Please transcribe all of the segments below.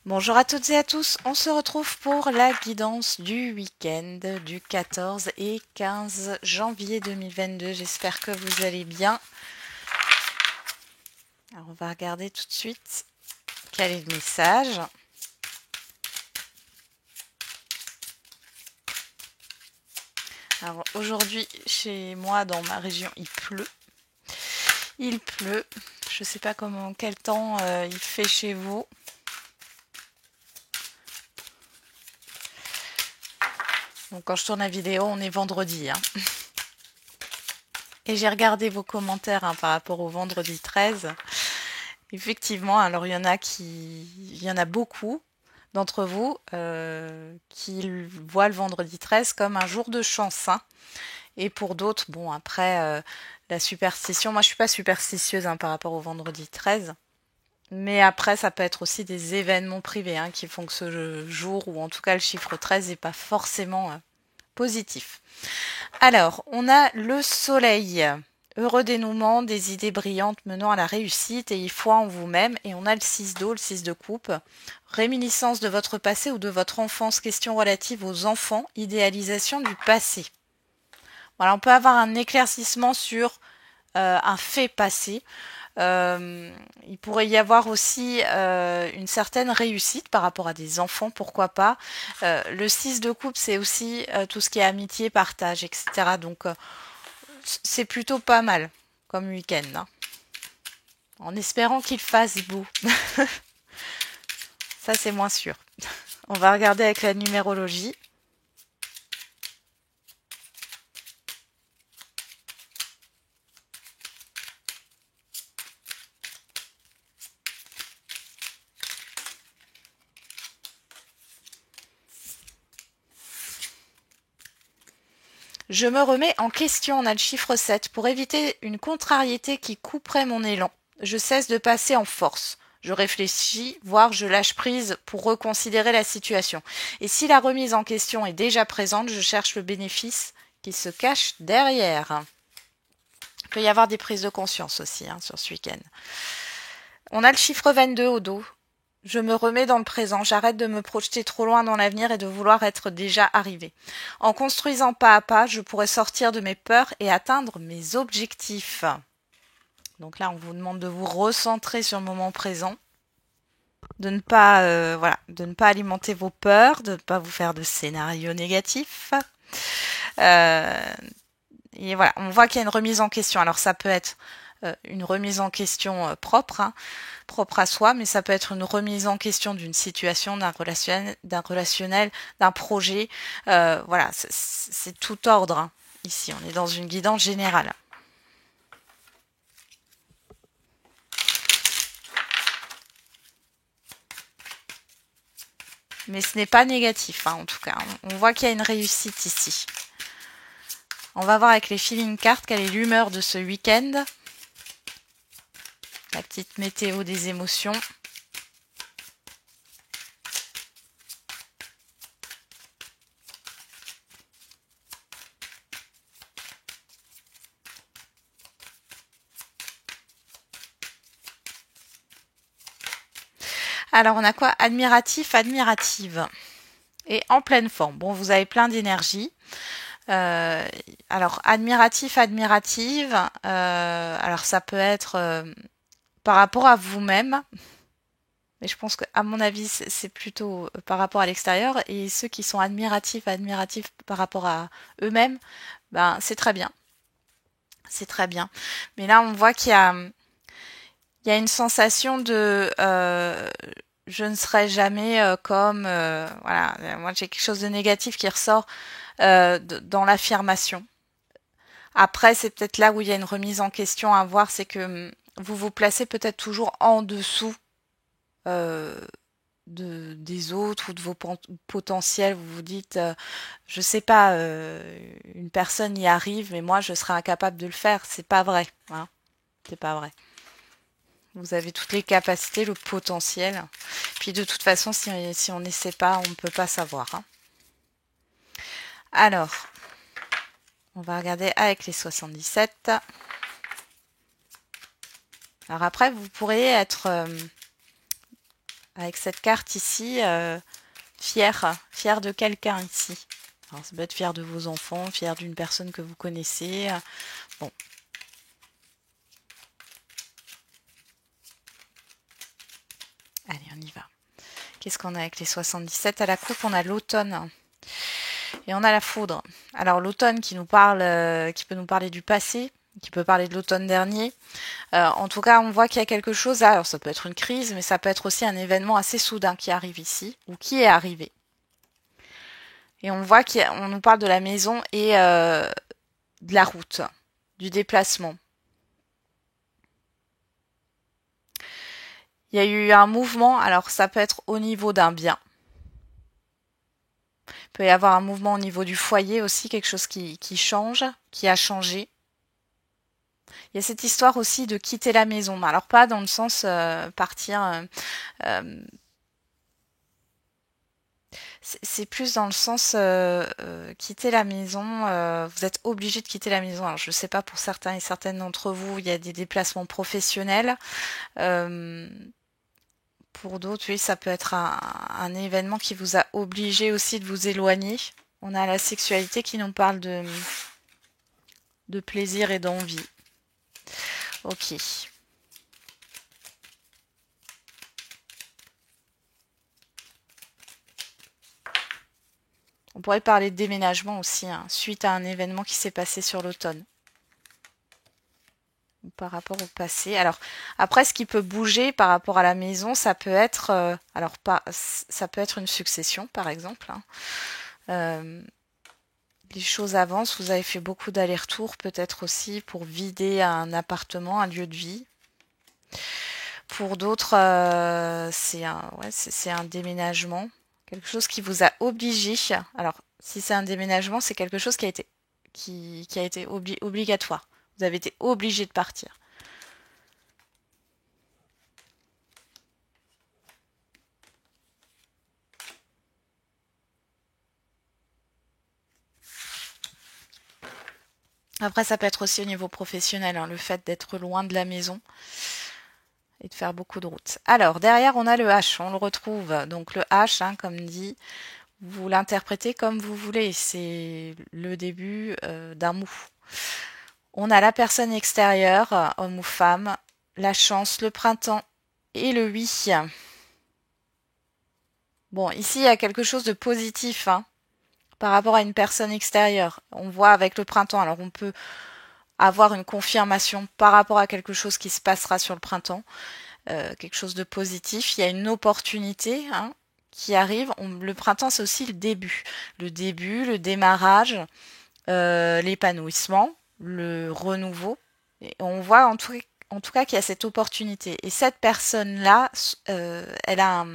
Bonjour à toutes et à tous, on se retrouve pour la guidance du week-end du 14 et 15 janvier 2022. J'espère que vous allez bien. Alors on va regarder tout de suite quel est le message. Alors aujourd'hui chez moi dans ma région il pleut. Il pleut. Je ne sais pas quel temps il fait chez vous. Donc quand je tourne la vidéo on est vendredi. Et j'ai regardé vos commentaires par rapport au vendredi 13. Effectivement, alors il y en a beaucoup d'entre vous qui voient le vendredi 13 comme un jour de chance. Et pour d'autres, bon, après, la superstition, moi je suis pas superstitieuse par rapport au vendredi 13. Mais après, ça peut être aussi des événements privés qui font que ce jour, ou en tout cas le chiffre 13, n'est pas forcément positif. Alors, on a le soleil. Heureux dénouement, des idées brillantes menant à la réussite, ayez foi en vous-même. Et on a le 6 d'eau, le 6 de coupe. Réminiscence de votre passé ou de votre enfance, questions relatives aux enfants, idéalisation du passé. Voilà, on peut avoir un éclaircissement sur un fait passé. Il pourrait y avoir aussi une certaine réussite par rapport à des enfants, pourquoi pas. Le 6 de coupe, c'est aussi tout ce qui est amitié, partage, etc. Donc, c'est plutôt pas mal comme week-end. En espérant qu'il fasse beau. Ça, c'est moins sûr. On va regarder avec la numérologie. Je me remets en question, on a le chiffre 7. Pour éviter une contrariété qui couperait mon élan, je cesse de passer en force. Je réfléchis, voire je lâche prise pour reconsidérer la situation. Et si la remise en question est déjà présente, je cherche le bénéfice qui se cache derrière. Il peut y avoir des prises de conscience aussi sur ce week-end. On a le chiffre 22 au dos. Je me remets dans le présent, j'arrête de me projeter trop loin dans l'avenir et de vouloir être déjà arrivé. En construisant pas à pas, je pourrais sortir de mes peurs et atteindre mes objectifs. Donc là, on vous demande de vous recentrer sur le moment présent, de ne pas, de ne pas alimenter vos peurs, de ne pas vous faire de scénarios négatifs. Et voilà, on voit qu'il y a une remise en question. Alors ça peut être une remise en question propre, propre à soi, mais ça peut être une remise en question d'une situation, d'un relationnel, d'un projet. Voilà, c'est tout ordre. Ici, on est dans une guidance générale. Mais ce n'est pas négatif, en tout cas. On voit qu'il y a une réussite ici. On va voir avec les feeling cards quelle est l'humeur de ce week-end. La petite météo des émotions. Alors, on a quoi? Admiratif, admirative. Et en pleine forme. Bon, vous avez plein d'énergie. Alors, admiratif, admirative. Alors, ça peut être par rapport à vous-même. Mais je pense qu'à mon avis, c'est plutôt par rapport à l'extérieur. Et ceux qui sont admiratifs, admiratifs par rapport à eux-mêmes, ben, c'est très bien. C'est très bien. Mais là, on voit qu'il y a une sensation de je ne serai jamais comme voilà. Moi, j'ai quelque chose de négatif qui ressort dans l'affirmation. Après, c'est peut-être là où il y a une remise en question à voir, c'est que vous vous placez peut-être toujours en dessous euh, des autres ou de vos potentiels. Vous vous dites, je sais pas, une personne y arrive, mais moi, je serais incapable de le faire. C'est pas vrai. C'est pas vrai. Vous avez toutes les capacités, le potentiel. Puis de toute façon, si on n'essaie pas, on ne peut pas savoir. Alors, on va regarder avec les 77. Alors après, vous pourriez être avec cette carte ici, fier de quelqu'un ici. Alors, ça peut être fier de vos enfants, fier d'une personne que vous connaissez. Bon. Allez, on y va. Qu'est-ce qu'on a avec les 77? À la coupe, on a l'automne. Et on a la foudre. Alors l'automne qui nous parle, qui peut nous parler du passé, qui peut parler de l'automne dernier. En tout cas, on voit qu'il y a quelque chose. Alors ça peut être une crise, mais ça peut être aussi un événement assez soudain qui arrive ici, ou qui est arrivé. Et on voit qu'on nous parle de la maison et de la route, du déplacement. Il y a eu un mouvement, alors ça peut être au niveau d'un bien. Il peut y avoir un mouvement au niveau du foyer aussi, quelque chose qui change, qui a changé. Il y a cette histoire aussi de quitter la maison. Alors pas dans le sens partir... c'est plus dans le sens quitter la maison. Vous êtes obligé de quitter la maison. Alors je ne sais pas pour certains et certaines d'entre vous, il y a des déplacements professionnels. Pour d'autres, oui, ça peut être un événement qui vous a obligé aussi de vous éloigner. On a la sexualité qui nous parle de plaisir et d'envie. Ok. On pourrait parler de déménagement aussi, hein, suite à un événement qui s'est passé sur l'automne. Par rapport au passé. Alors après, ce qui peut bouger par rapport à la maison, ça peut être, ça peut être une succession, par exemple. Hein. Les choses avancent. Vous avez fait beaucoup d'allers-retours, peut-être aussi pour vider un appartement, un lieu de vie. Pour d'autres, c'est un déménagement, quelque chose qui vous a obligé. Alors, si c'est un déménagement, c'est quelque chose qui a été obligatoire. Vous avez été obligé de partir. Après, ça peut être aussi au niveau professionnel, hein, le fait d'être loin de la maison et de faire beaucoup de routes. Alors, derrière, on a le H, on le retrouve. Donc le H, hein, comme dit, vous l'interprétez comme vous voulez. C'est le début d'un mot. On a la personne extérieure, homme ou femme, la chance, le printemps et le oui. Bon, ici, il y a quelque chose de positif, hein, par rapport à une personne extérieure. On voit avec le printemps, alors on peut avoir une confirmation par rapport à quelque chose qui se passera sur le printemps, quelque chose de positif. Il y a une opportunité, hein, qui arrive. Le printemps, c'est aussi le début, le démarrage, l'épanouissement, le renouveau. Et on voit en tout cas qu'il y a cette opportunité. Et cette personne-là, elle a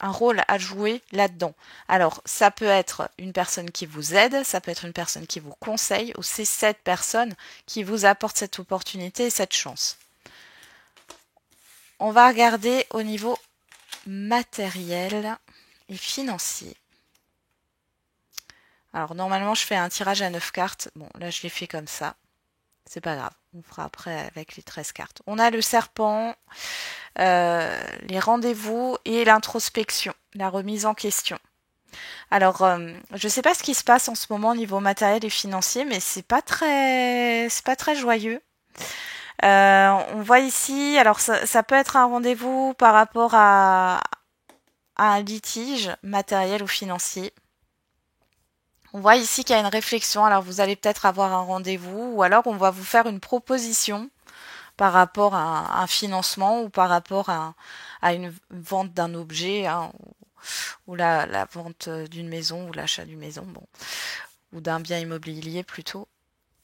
un rôle à jouer là-dedans. Alors, ça peut être une personne qui vous aide, ça peut être une personne qui vous conseille, ou c'est cette personne qui vous apporte cette opportunité et cette chance. On va regarder au niveau matériel et financier. Alors, normalement, je fais un tirage à 9 cartes. Bon, là, je l'ai fait comme ça. C'est pas grave. On fera après avec les 13 cartes. On a le serpent, les rendez-vous et l'introspection, la remise en question. Alors, je ne sais pas ce qui se passe en ce moment au niveau matériel et financier, mais c'est pas très joyeux. On voit ici, alors ça peut être un rendez-vous par rapport à un litige matériel ou financier. On voit ici qu'il y a une réflexion, alors vous allez peut-être avoir un rendez-vous, ou alors on va vous faire une proposition par rapport à un financement ou par rapport à une vente d'un objet, hein, ou la vente d'une maison ou l'achat d'une maison, bon, ou d'un bien immobilier plutôt,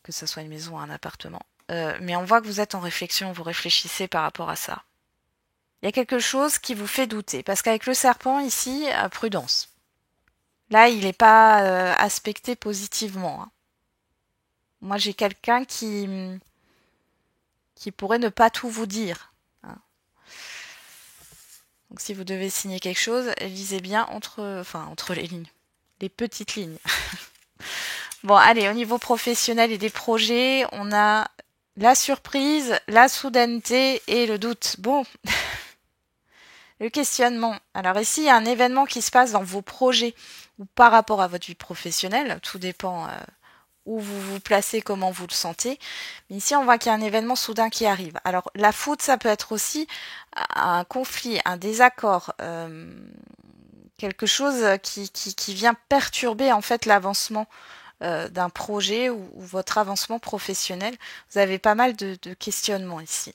que ce soit une maison ou un appartement. Mais on voit que vous êtes en réflexion, vous réfléchissez par rapport à ça. Il y a quelque chose qui vous fait douter, parce qu'avec le serpent ici, prudence. Là, il n'est pas aspecté positivement. Hein. Moi, j'ai quelqu'un qui pourrait ne pas tout vous dire. Hein. Donc, si vous devez signer quelque chose, lisez bien entre les lignes, les petites lignes. Bon, allez, au niveau professionnel et des projets, on a la surprise, la soudaineté et le doute. Bon, Le questionnement. Alors ici, il y a un événement qui se passe dans vos projets ou par rapport à votre vie professionnelle. Tout dépend où vous vous placez, comment vous le sentez. Mais ici, on voit qu'il y a un événement soudain qui arrive. Alors la faute, ça peut être aussi un conflit, un désaccord, quelque chose qui vient perturber en fait l'avancement d'un projet ou votre avancement professionnel. Vous avez pas mal de questionnements ici.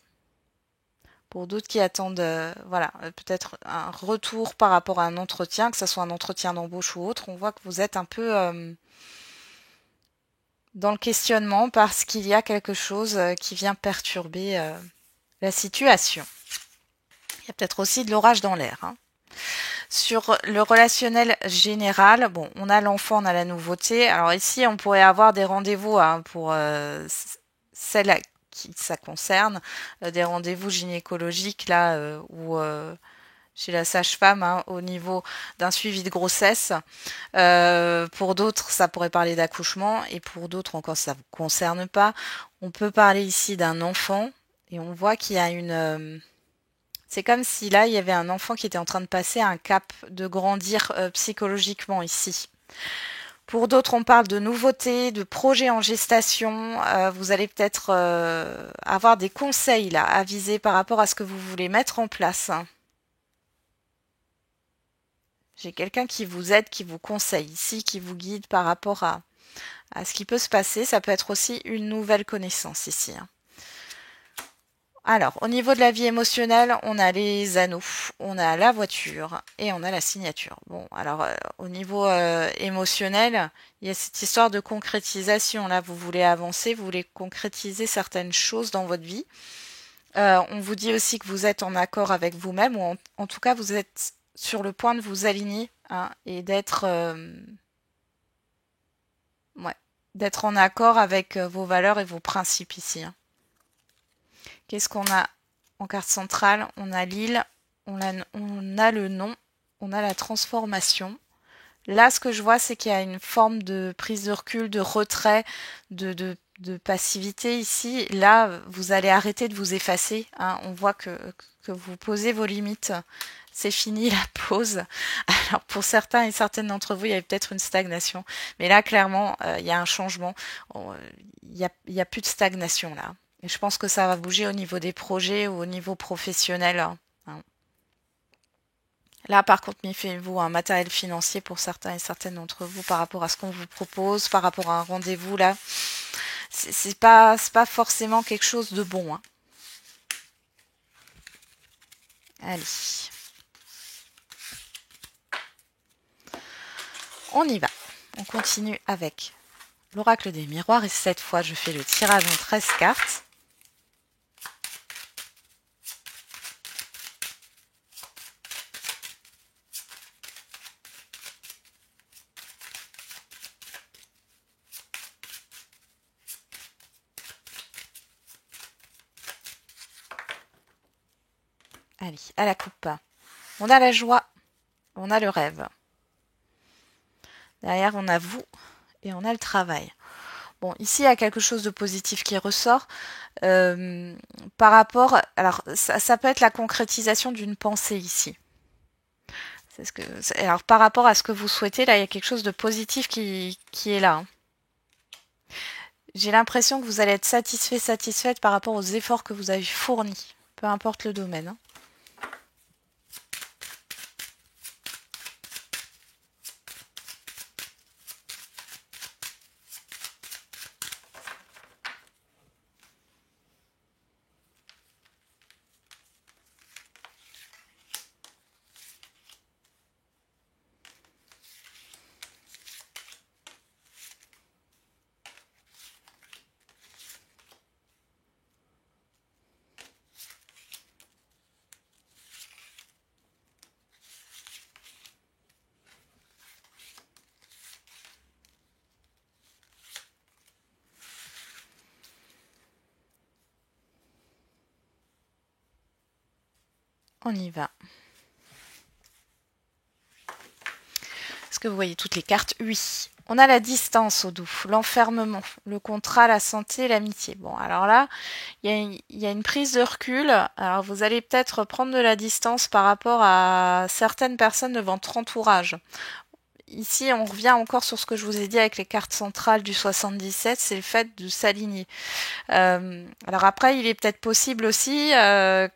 Pour d'autres qui attendent voilà, peut-être un retour par rapport à un entretien, que ce soit un entretien d'embauche ou autre, on voit que vous êtes un peu dans le questionnement parce qu'il y a quelque chose qui vient perturber la situation. Il y a peut-être aussi de l'orage dans l'air. Hein. Sur le relationnel général, bon, on a l'enfant, on a la nouveauté. Alors ici, on pourrait avoir des rendez-vous hein, pour celles à qui ça concerne, des rendez-vous gynécologiques là ou chez la sage-femme hein, au niveau d'un suivi de grossesse. Pour d'autres, ça pourrait parler d'accouchement et pour d'autres encore, ça ne vous concerne pas. On peut parler ici d'un enfant et on voit qu'il y a une c'est comme si là, il y avait un enfant qui était en train de passer un cap, de grandir psychologiquement ici. Pour d'autres, on parle de nouveautés, de projets en gestation. Vous allez peut-être avoir des conseils là, avisés par rapport à ce que vous voulez mettre en place. J'ai quelqu'un qui vous aide, qui vous conseille ici, qui vous guide par rapport à ce qui peut se passer. Ça peut être aussi une nouvelle connaissance ici. Hein. Alors, au niveau de la vie émotionnelle, on a les anneaux, on a la voiture et on a la signature. Bon, alors au niveau émotionnel, il y a cette histoire de concrétisation. Là, vous voulez avancer, vous voulez concrétiser certaines choses dans votre vie. On vous dit aussi que vous êtes en accord avec vous-même, ou en tout cas, vous êtes sur le point de vous aligner hein, et ouais, d'être en accord avec vos valeurs et vos principes ici. Hein. Qu'est-ce qu'on a en carte centrale? On a l'île, on a le nom, on a la transformation. Là, ce que je vois, c'est qu'il y a une forme de prise de recul, de retrait, de passivité ici. Là, vous allez arrêter de vous effacer. Hein. On voit que vous posez vos limites. C'est fini la pause. Alors pour certains et certaines d'entre vous, il y avait peut-être une stagnation. Mais là, clairement, il y a un changement. Il y a plus de stagnation là. Et je pense que ça va bouger au niveau des projets ou au niveau professionnel. Hein. Là, par contre, méfiez-vous, un matériel financier pour certains et certaines d'entre vous par rapport à ce qu'on vous propose, par rapport à un rendez-vous, là, c'est pas forcément quelque chose de bon. Hein. Allez. On y va. On continue avec l'oracle des miroirs et cette fois, je fais le tirage en 13 cartes. Allez, à la coupe. On a la joie, on a le rêve. Derrière, on a vous et on a le travail. Bon, ici, il y a quelque chose de positif qui ressort. Par rapport... Alors, ça peut être la concrétisation d'une pensée ici. Alors, par rapport à ce que vous souhaitez, là, il y a quelque chose de positif qui est là. Hein. J'ai l'impression que vous allez être satisfaite par rapport aux efforts que vous avez fournis, peu importe le domaine. Hein. On y va. Est-ce que vous voyez toutes les cartes? Oui. On a la distance au doux, l'enfermement, le contrat, la santé, l'amitié. Bon, alors là, il y a une prise de recul. Alors vous allez peut-être prendre de la distance par rapport à certaines personnes de votre entourage. Ici, on revient encore sur ce que je vous ai dit avec les cartes centrales du 77, c'est le fait de s'aligner. Alors après, il est peut-être possible aussi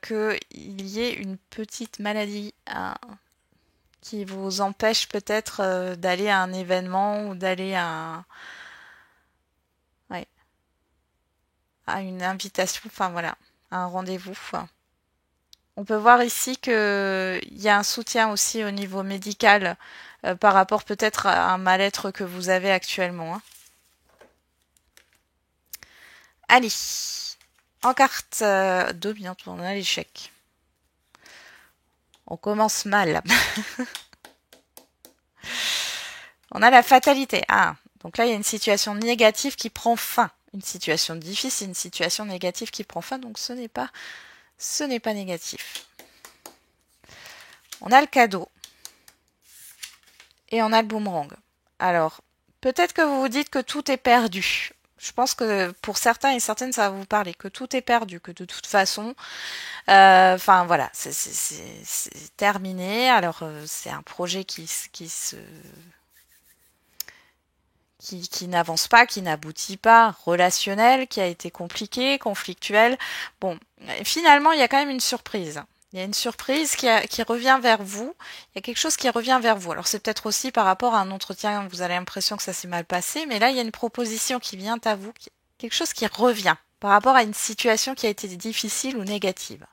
qu'il y ait une petite maladie qui vous empêche peut-être d'aller à un événement ou d'aller ouais, à une invitation, enfin voilà, à un rendez-vous. On peut voir ici qu'il y a un soutien aussi au niveau médical par rapport peut-être à un mal-être que vous avez actuellement. Hein. Allez, en carte 2, bientôt on a l'échec. On commence mal. On a la fatalité. Ah, donc là il y a une situation négative qui prend fin. Une situation difficile, une situation négative qui prend fin, donc ce n'est pas négatif. On a le cadeau. Et on a le boomerang. Alors, peut-être que vous vous dites que tout est perdu. Je pense que pour certains et certaines, ça va vous parler, que tout est perdu, que de toute façon, enfin voilà, c'est terminé. Alors, c'est un projet qui n'avance pas, qui n'aboutit pas, relationnel, qui a été compliqué, conflictuel. Bon, finalement, il y a quand même une surprise. Il y a une surprise qui revient vers vous. Il y a quelque chose qui revient vers vous. Alors c'est peut-être aussi par rapport à un entretien, vous avez l'impression que ça s'est mal passé, mais là il y a une proposition qui vient à vous, quelque chose qui revient par rapport à une situation qui a été difficile ou négative.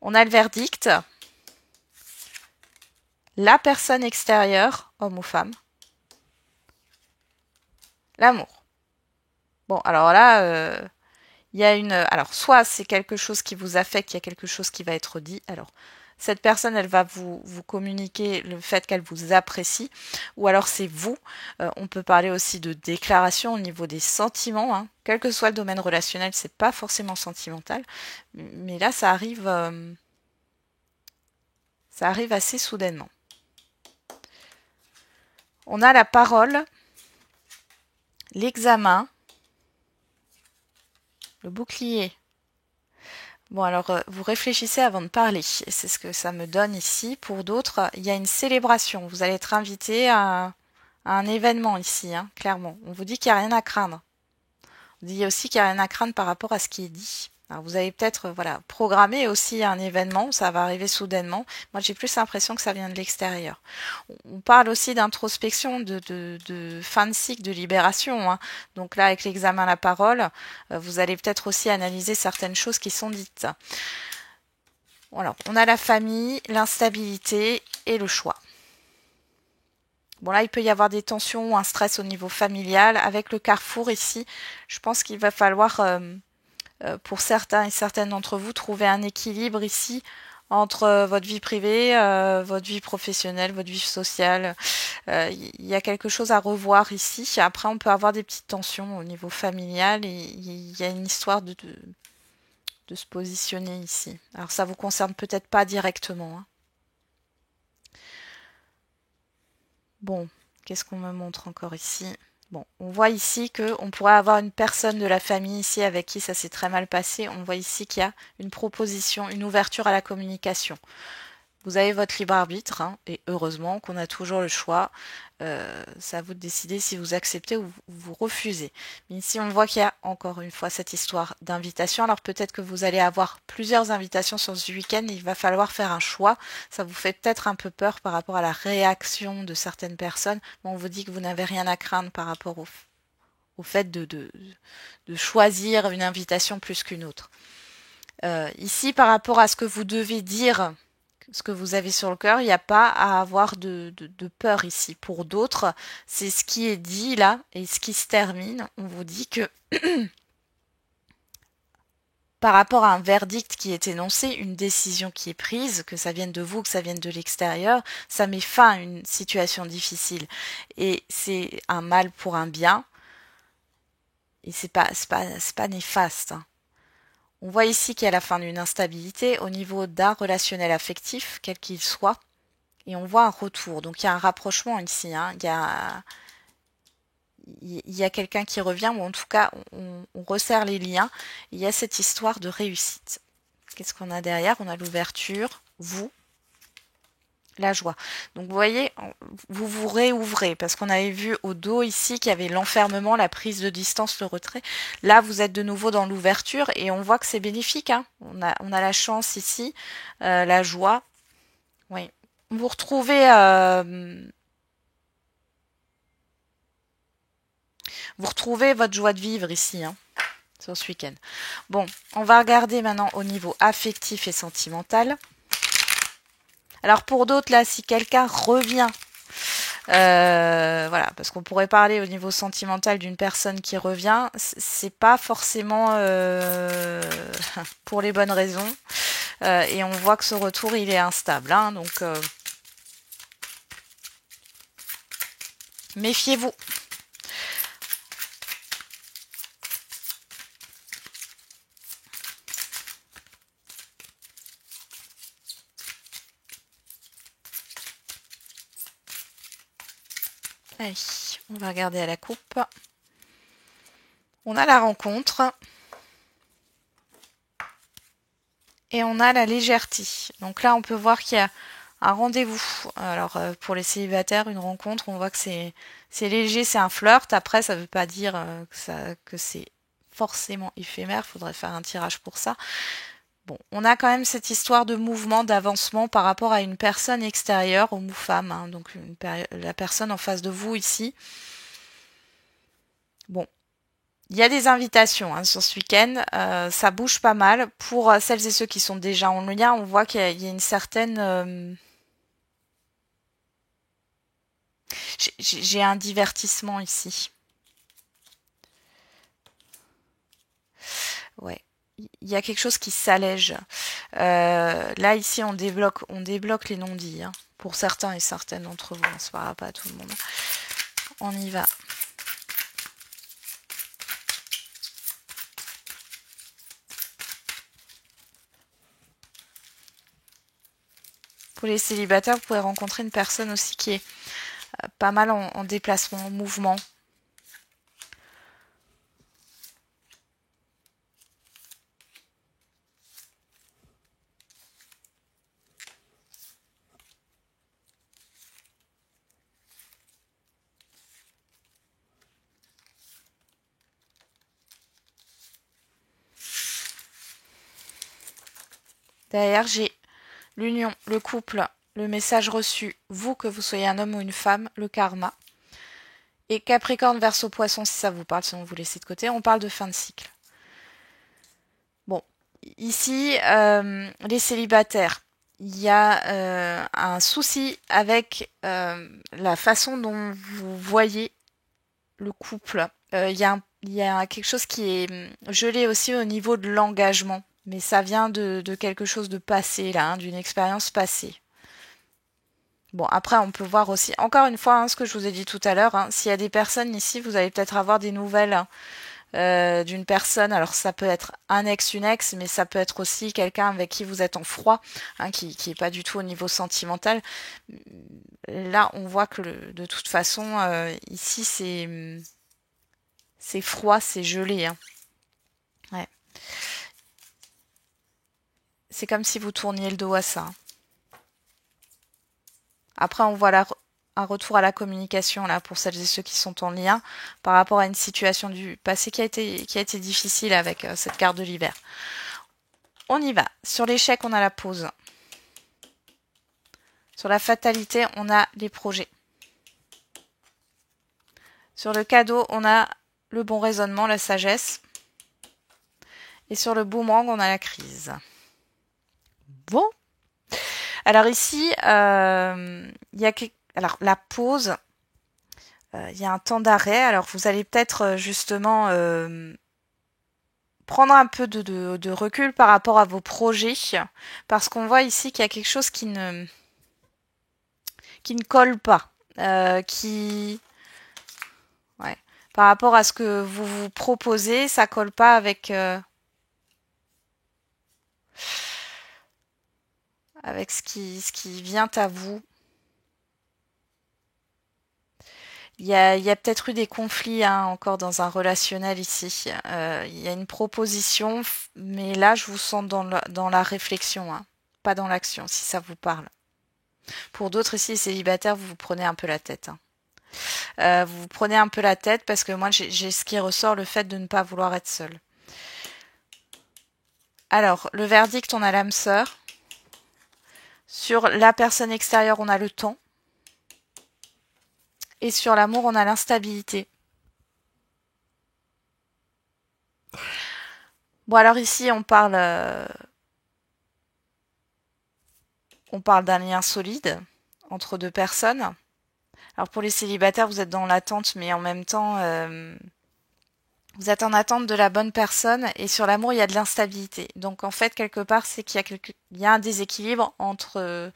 On a le verdict. La personne extérieure, homme ou femme. L'amour. Bon, alors là, il y a alors soit c'est quelque chose qui vous affecte, il y a quelque chose qui va être dit. Alors, cette personne, elle va vous communiquer le fait qu'elle vous apprécie, ou alors c'est vous. On peut parler aussi de déclaration au niveau des sentiments. Hein. Quel que soit le domaine relationnel, c'est pas forcément sentimental, mais là, ça arrive assez soudainement. On a la parole, l'examen, le bouclier. Bon, alors, vous réfléchissez avant de parler. Et c'est ce que ça me donne ici. Pour d'autres, il y a une célébration. Vous allez être invité à un événement ici, hein, clairement. On vous dit qu'il n'y a rien à craindre. On dit aussi qu'il n'y a rien à craindre par rapport à ce qui est dit. Alors, vous avez peut-être voilà, programmé aussi un événement, ça va arriver soudainement. Moi, j'ai plus l'impression que ça vient de l'extérieur. On parle aussi d'introspection, de fin de cycle, de libération. Hein. Donc là, avec l'examen à la parole, vous allez peut-être aussi analyser certaines choses qui sont dites. Voilà, on a la famille, l'instabilité et le choix. Bon là, il peut y avoir des tensions ou un stress au niveau familial. Avec le carrefour ici, je pense qu'il va falloir, pour certains et certaines d'entre vous, trouver un équilibre ici entre votre vie privée, votre vie professionnelle, votre vie sociale. Il y a quelque chose à revoir ici. Après, on peut avoir des petites tensions au niveau familial et il y a une histoire de se positionner ici. Alors ça vous concerne peut-être pas directement. Hein. Bon, qu'est-ce qu'on me montre encore ici? Bon, on voit ici qu'on pourrait avoir une personne de la famille ici avec qui ça s'est très mal passé. On voit ici qu'il y a une proposition, une ouverture à la communication. Vous avez votre libre arbitre, hein, et heureusement qu'on a toujours le choix. C'est à vous de décider si vous acceptez ou vous refusez. Mais ici, on voit qu'il y a encore une fois cette histoire d'invitation. Alors peut-être que vous allez avoir plusieurs invitations sur ce week-end et il va falloir faire un choix. Ça vous fait peut-être un peu peur par rapport à la réaction de certaines personnes. Mais on vous dit que vous n'avez rien à craindre par rapport au fait de choisir une invitation plus qu'une autre. Ici, par rapport à ce que vous devez dire, ce que vous avez sur le cœur, il n'y a pas à avoir de peur ici. Pour d'autres, c'est ce qui est dit là et ce qui se termine. On vous dit que par rapport à un verdict qui est énoncé, une décision qui est prise, que ça vienne de vous, que ça vienne de l'extérieur, ça met fin à une situation difficile. Et c'est un mal pour un bien. Et c'est pas néfaste. Hein. On voit ici qu'il y a la fin d'une instabilité au niveau d'un relationnel affectif, quel qu'il soit. Et on voit un retour. Donc il y a un rapprochement ici, hein. Il y a quelqu'un qui revient, ou en tout cas, on resserre les liens. Il y a cette histoire de réussite. Qu'est-ce qu'on a derrière? On a l'ouverture, vous, la joie. Donc vous voyez, vous vous réouvrez, parce qu'on avait vu au dos ici qu'il y avait l'enfermement, la prise de distance, le retrait. Là, vous êtes de nouveau dans l'ouverture, et on voit que c'est bénéfique, hein. On a la chance ici, la joie. Oui. Vous retrouvez... vous retrouvez votre joie de vivre ici, hein, sur ce week-end. Bon, on va regarder maintenant au niveau affectif et sentimental. Alors pour d'autres, là, si quelqu'un revient, voilà, parce qu'on pourrait parler au niveau sentimental d'une personne qui revient, c'est pas forcément pour les bonnes raisons. Et on voit que ce retour, il est instable, hein, donc méfiez-vous. Allez, on va regarder à la coupe. On a la rencontre. Et on a la légèreté. Donc là, on peut voir qu'il y a un rendez-vous. Alors, pour les célibataires, une rencontre, on voit que c'est léger, c'est un flirt. Après, ça ne veut pas dire que c'est forcément éphémère. Il faudrait faire un tirage pour ça. Bon, on a quand même cette histoire de mouvement, d'avancement par rapport à une personne extérieure, homme ou femme, hein, donc la personne en face de vous ici. Bon, il y a des invitations, hein, sur ce week-end, ça bouge pas mal. Pour celles et ceux qui sont déjà en lien, on voit qu'il y a une certaine... j'ai un divertissement ici. Ouais. Il y a quelque chose qui s'allège. Là, ici, on débloque les non-dits, hein, pour certains et certaines d'entre vous. On ne se parlera pas à tout le monde. On y va. Pour les célibataires, vous pouvez rencontrer une personne aussi qui est pas mal en déplacement, en mouvement. Derrière, j'ai l'union, le couple, le message reçu, vous, que vous soyez un homme ou une femme, le karma. Et Capricorne, Verseau, Poisson, si ça vous parle, sinon vous laissez de côté, on parle de fin de cycle. Bon, ici, les célibataires, il y a un souci avec la façon dont vous voyez le couple. Il y a quelque chose qui est gelé aussi au niveau de l'engagement. Mais ça vient de quelque chose de passé, là, hein, d'une expérience passée. Bon, après, on peut voir aussi, encore une fois, hein, ce que je vous ai dit tout à l'heure, hein, s'il y a des personnes ici, vous allez peut-être avoir des nouvelles, hein, d'une personne. Alors, ça peut être un ex, une ex, mais ça peut être aussi quelqu'un avec qui vous êtes en froid, hein, qui est pas du tout au niveau sentimental. Là, on voit que de toute façon, ici, c'est froid, c'est gelé, hein. Ouais. C'est comme si vous tourniez le dos à ça. Après, on voit un retour à la communication là pour celles et ceux qui sont en lien par rapport à une situation du passé qui a été difficile avec cette carte de l'hiver. On y va. Sur l'échec, on a la pause. Sur la fatalité, on a les projets. Sur le cadeau, on a le bon raisonnement, la sagesse. Et sur le boomerang, on a la crise. Bon. Alors ici, il y a alors la pause, il y a un temps d'arrêt. Alors vous allez peut-être justement prendre un peu de recul par rapport à vos projets, parce qu'on voit ici qu'il y a quelque chose qui ne colle pas, ouais, par rapport à ce que vous vous proposez, ça colle pas avec avec ce qui vient à vous. Il y a peut-être eu des conflits hein, encore dans un relationnel ici. Il y a une proposition, mais là, je vous sens dans la réflexion, hein, pas dans l'action, si ça vous parle. Pour d'autres ici, les célibataires, vous vous prenez un peu la tête. Hein. Vous vous prenez un peu la tête parce que moi, j'ai ce qui ressort, le fait de ne pas vouloir être seul. Alors, le verdict, on a l'âme sœur. Sur la personne extérieure, on a le temps. Et sur l'amour, on a l'instabilité. Bon, alors ici, on parle d'un lien solide entre deux personnes. Alors pour les célibataires, vous êtes dans l'attente, mais en même temps, vous êtes en attente de la bonne personne. Et sur l'amour, il y a de l'instabilité. Donc en fait, quelque part, c'est qu'il y a, il y a un déséquilibre entre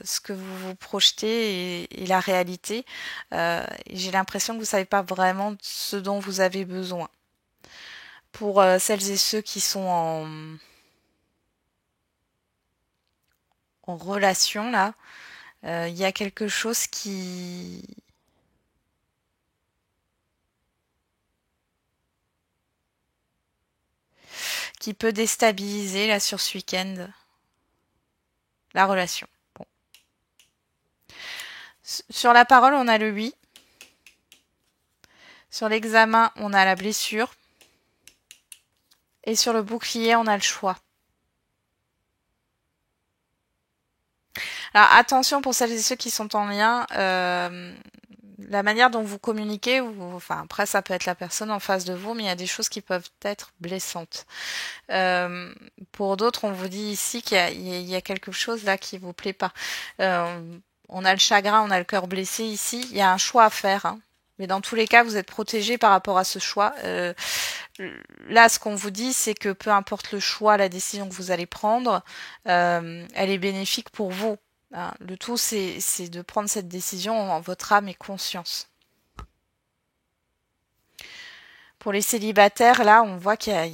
ce que vous vous projetez et la réalité. Et j'ai l'impression que vous savez pas vraiment ce dont vous avez besoin. Pour celles et ceux qui sont en relation là, il y a quelque chose qui peut déstabiliser là sur ce week-end la relation. Bon. Sur la parole, on a le oui. Sur l'examen, on a la blessure. Et sur le bouclier, on a le choix. Alors attention pour celles et ceux qui sont en lien, la manière dont vous communiquez, enfin après ça peut être la personne en face de vous, mais il y a des choses qui peuvent être blessantes. Pour d'autres, on vous dit ici qu'il y a quelque chose là qui vous plaît pas. On a le chagrin, on a le cœur blessé ici. Il y a un choix à faire. Hein. Mais dans tous les cas, vous êtes protégé par rapport à ce choix. Là, ce qu'on vous dit, c'est que peu importe le choix, la décision que vous allez prendre, elle est bénéfique pour vous. Hein. Le tout, c'est de prendre cette décision en votre âme et conscience. Pour les célibataires, là, on voit qu'il y a...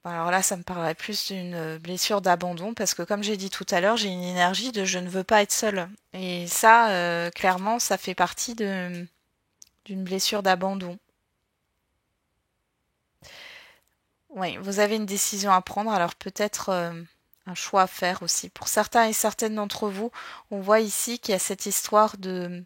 Alors là, ça me parlerait plus d'une blessure d'abandon parce que comme j'ai dit tout à l'heure, j'ai une énergie de je ne veux pas être seule. Et ça, clairement, ça fait partie d'une blessure d'abandon. Oui, vous avez une décision à prendre, alors peut-être un choix à faire aussi. Pour certains et certaines d'entre vous, on voit ici qu'il y a cette histoire de...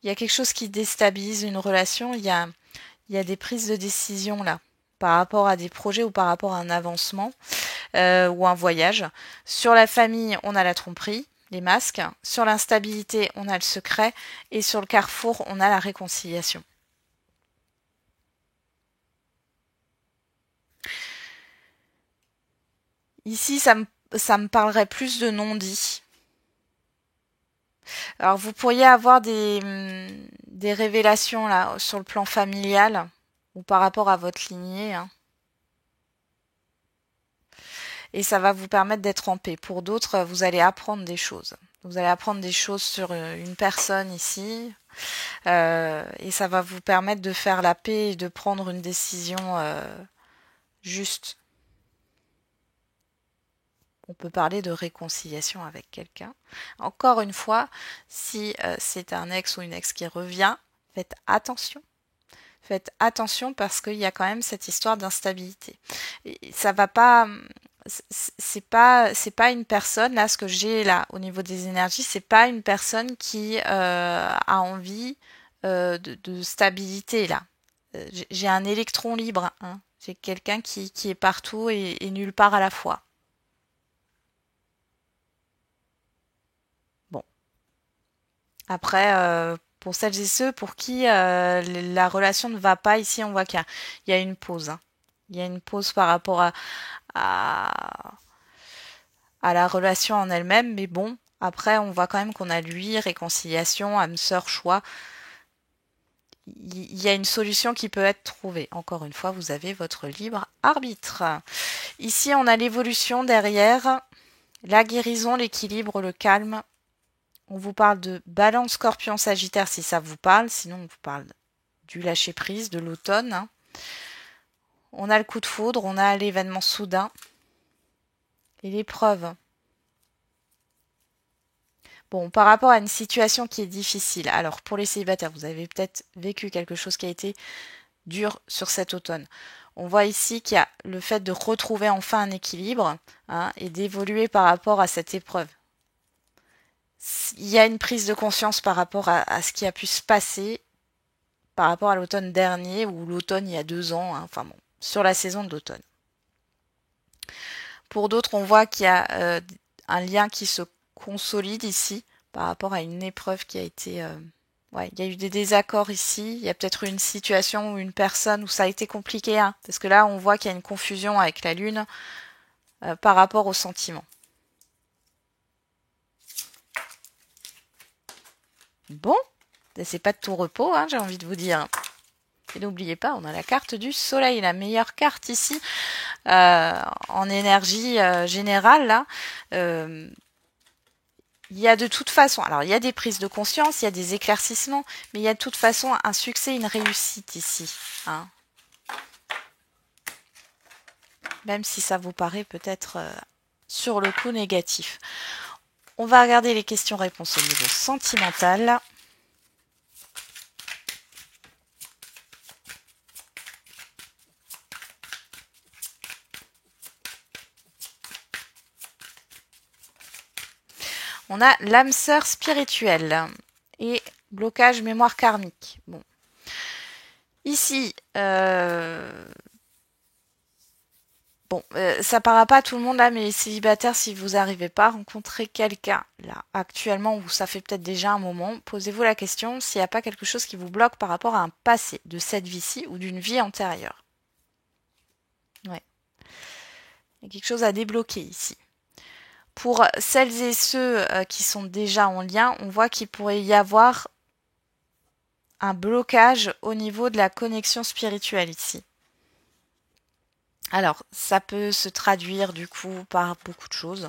Il y a quelque chose qui déstabilise une relation, il y a des prises de décision là, par rapport à des projets ou par rapport à un avancement ou un voyage. Sur la famille, on a la tromperie, les masques. Sur l'instabilité, on a le secret. Et sur le carrefour, on a la réconciliation. Ici, ça me parlerait plus de non-dit. Alors, vous pourriez avoir des révélations là sur le plan familial ou par rapport à votre lignée. Hein. Et ça va vous permettre d'être en paix. Pour d'autres, vous allez apprendre des choses. Vous allez apprendre des choses sur une personne ici. Et ça va vous permettre de faire la paix et de prendre une décision juste. On peut parler de réconciliation avec quelqu'un. Encore une fois, si c'est un ex ou une ex qui revient, faites attention. Faites attention parce qu'il y a quand même cette histoire d'instabilité. Et ça va pas, c'est pas une personne là, ce que j'ai là au niveau des énergies, c'est pas une personne qui a envie de stabilité là. J'ai un électron libre. Hein. J'ai quelqu'un qui est partout et nulle part à la fois. Bon. Après, pour celles et ceux pour qui la relation ne va pas, ici on voit il y a une pause. Hein. Il y a une pause par rapport à, à la relation en elle-même, mais bon, après on voit quand même qu'on a lui, réconciliation, âme sœur, choix. Il y a une solution qui peut être trouvée. Encore une fois, vous avez votre libre arbitre. Ici, on a l'évolution derrière, la guérison, l'équilibre, le calme. On vous parle de balance scorpion sagittaire si ça vous parle, sinon on vous parle du lâcher prise, de l'automne. Hein. On a le coup de foudre, on a l'événement soudain et l'épreuve. Bon, par rapport à une situation qui est difficile, alors pour les célibataires, vous avez peut-être vécu quelque chose qui a été dur sur cet automne. On voit ici qu'il y a le fait de retrouver enfin un équilibre, hein, et d'évoluer par rapport à cette épreuve. Il y a une prise de conscience par rapport à ce qui a pu se passer par rapport à l'automne dernier ou l'automne il y a 2 ans, hein, enfin bon, sur la saison de l'automne. Pour d'autres, on voit qu'il y a un lien qui se consolide ici par rapport à une épreuve qui a été... ouais, il y a eu des désaccords ici. Il y a peut-être une situation ou une personne où ça a été compliqué, hein, parce que là, on voit qu'il y a une confusion avec la Lune par rapport aux sentiments. Bon, c'est pas de tout repos, hein, j'ai envie de vous dire. Et n'oubliez pas, on a la carte du soleil, la meilleure carte ici, en énergie générale, là. Il y a de toute façon, alors il y a des prises de conscience, il y a des éclaircissements, mais il y a de toute façon un succès, une réussite ici, hein. Même si ça vous paraît peut-être sur le coup négatif. On va regarder les questions-réponses au niveau sentimental. On a l'âme sœur spirituelle et blocage mémoire karmique. Bon. Ici, ça parlera pas à tout le monde là, mais les célibataires, si vous n'arrivez pas à rencontrer quelqu'un là, actuellement, ou ça fait peut-être déjà un moment, posez-vous la question s'il n'y a pas quelque chose qui vous bloque par rapport à un passé de cette vie-ci ou d'une vie antérieure. Ouais. Il y a quelque chose à débloquer ici. Pour celles et ceux qui sont déjà en lien, on voit qu'il pourrait y avoir un blocage au niveau de la connexion spirituelle ici. Alors, ça peut se traduire du coup par beaucoup de choses.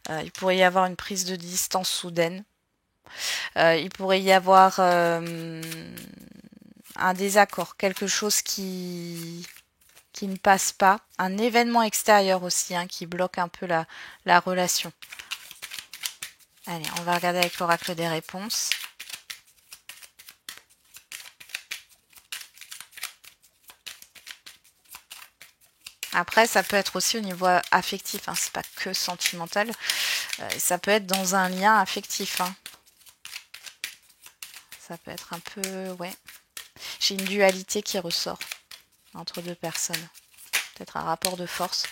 Il pourrait y avoir une prise de distance soudaine. Il pourrait y avoir un désaccord, quelque chose qui ne passe pas. Un événement extérieur aussi, hein, qui bloque un peu la relation. Allez, on va regarder avec l'oracle des réponses. Après, ça peut être aussi au niveau affectif, hein, c'est pas que sentimental. Ça peut être dans un lien affectif, hein. Ça peut être un peu... ouais. J'ai une dualité qui ressort entre deux personnes. Peut-être un rapport de force.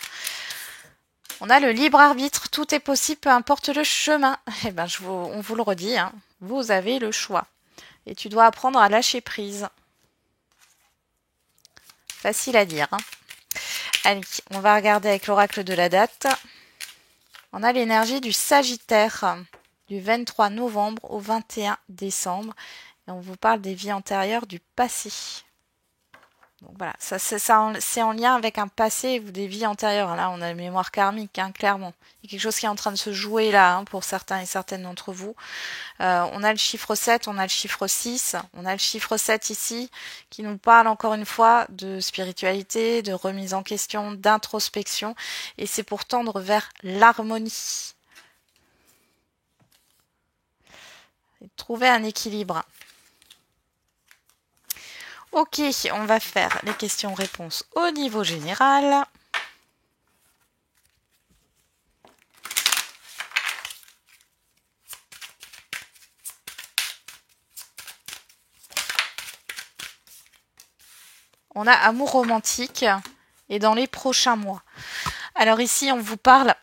On a le libre arbitre. Tout est possible, peu importe le chemin. Eh ben, on vous le redit, hein, vous avez le choix. Et tu dois apprendre à lâcher prise. Facile à dire, hein. Allez, on va regarder avec l'oracle de la date. On a l'énergie du Sagittaire du 23 novembre au 21 décembre. Et on vous parle des vies antérieures du passé. Donc voilà, c'est en lien avec un passé ou des vies antérieures. Là, on a la mémoire karmique, hein, clairement. Il y a quelque chose qui est en train de se jouer là, hein, pour certains et certaines d'entre vous. On a le chiffre 7, on a le chiffre 6. On a le chiffre 7 ici qui nous parle encore une fois de spiritualité, de remise en question, d'introspection. Et c'est pour tendre vers l'harmonie. Et trouver un équilibre. Ok, on va faire les questions-réponses au niveau général. On a amour romantique et dans les prochains mois. Alors ici, on vous parle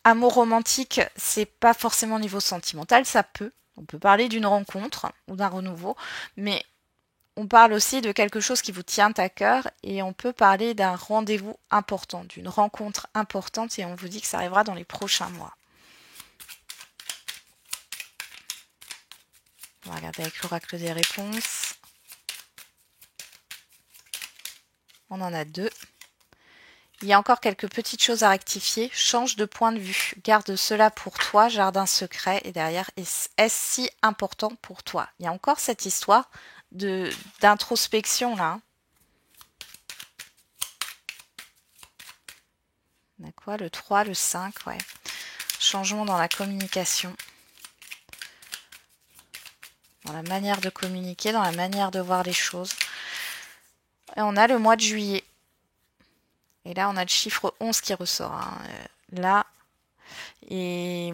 amour romantique, c'est pas forcément au niveau sentimental, ça peut. On peut parler d'une rencontre ou d'un renouveau, mais on parle aussi de quelque chose qui vous tient à cœur et on peut parler d'un rendez-vous important, d'une rencontre importante et on vous dit que ça arrivera dans les prochains mois. On va regarder avec l'oracle des réponses. On en a 2. Il y a encore quelques petites choses à rectifier. Change de point de vue. Garde cela pour toi, jardin secret. Et derrière, est-ce si important pour toi? Il y a encore cette histoire d'introspection là. On a quoi? Le 3, le 5, ouais. Changement dans la communication. dans la manière de communiquer, dans la manière de voir les choses. Et on a le mois de juillet. Et là, on a le chiffre 11 qui ressort. Hein. Là, et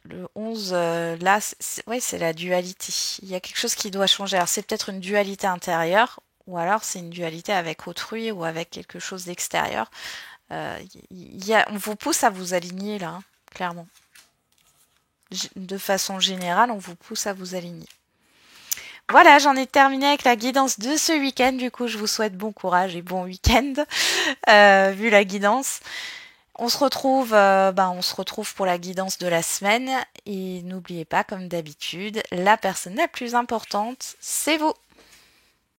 le 11, là, ouais, c'est la dualité. Il y a quelque chose qui doit changer. Alors, c'est peut-être une dualité intérieure, ou alors c'est une dualité avec autrui ou avec quelque chose d'extérieur. On vous pousse à vous aligner là, hein, clairement. De façon générale, on vous pousse à vous aligner. Voilà, j'en ai terminé avec la guidance de ce week-end. Du coup, je vous souhaite bon courage et bon week-end, vu la guidance. On se retrouve pour la guidance de la semaine. Et n'oubliez pas, comme d'habitude, la personne la plus importante, c'est vous.